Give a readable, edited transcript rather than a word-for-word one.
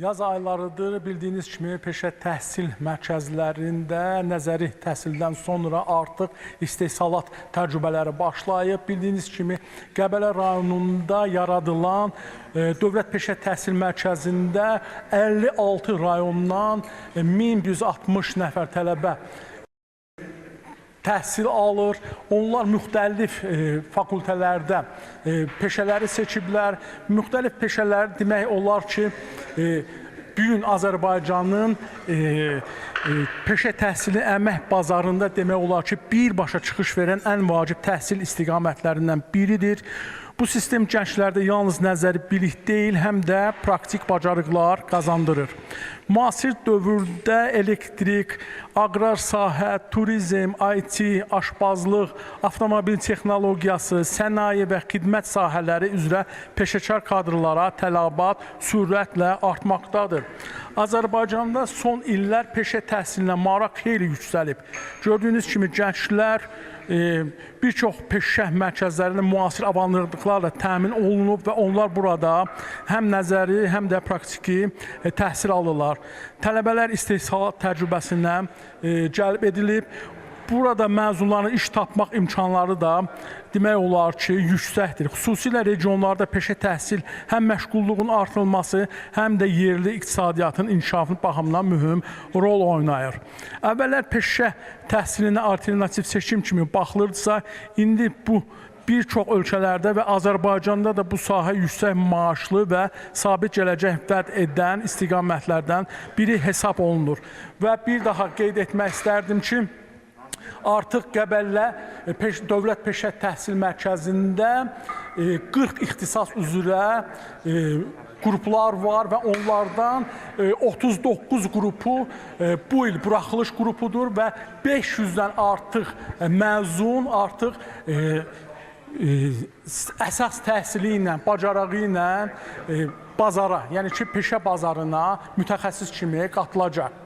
Yaz aylarıdır, bildiyiniz kimi peşə təhsil mərkəzlərində nəzəri təhsildən sonra artıq istehsalat təcrübələri başlayıb. Bildiyiniz kimi Qəbələ rayonunda yaradılan Dövlət Peşə Təhsil Mərkəzində 56 rayondan 1160 nəfər tələbə təhsil alır. Onlar müxtəlif fakültələrdə peşələri seçiblər. Müxtəlif peşələr demək olar ki, bu gün Azərbaycanın peşə təhsili əmək bazarında demək olar ki, birbaşa çıxış verən ən vacib təhsil istiqamətlərindən biridir. Bu sistem gənclərdə yalnız nəzəri bilik deyil, həm də praktik bacarıqlar qazandırır. Müasir dövrdə elektrik, aqrar sahə, turizm, IT, aşbazlıq, avtomobil texnologiyası, sənaye və xidmət sahələri üzrə peşəkar kadrlara tələbat sürətlə artmaqdadır. Azərbaycanda son illər peşə təhsilinə maraq xeyli yüksəlib. Gördüyünüz kimi gənclər bir çox peşə mərkəzlərində müasir avadanlıqlarla təmin olunub və onlar burada həm nəzəri, həm də praktiki təhsil alırlar. Tələbələr istehsalat təcrübəsinə cəlb edilib. Burada məzunların iş tapmaq imkanları da demək olar ki, yüksəkdir. Xüsusilə regionlarda peşə təhsil həm məşğulluğun artırılması, həm də yerli iqtisadiyyatın inkişafı baxımından mühüm rol oynayır. Əvvəllər peşə təhsilinə alternativ seçim kimi baxılırdısa, indi bu bir çox ölkələrdə və Azərbaycanda da bu sahə yüksək maaşlı və sabit gələcək vəd edən istiqamətlərdən biri hesab olunur. Və bir daha qeyd etmək istərdim ki, artıq Qəbələ Dövlət Peşə Təhsil Mərkəzində 40 ixtisas üzrə qruplar var və onlardan 39 qrupu bu il buraxılış qrupudur və 500-dən artıq məzun artıq əsas təhsili ilə, bacarağı ilə bazara, yəni ki, peşə bazarına mütəxəssis kimi qatılacaq.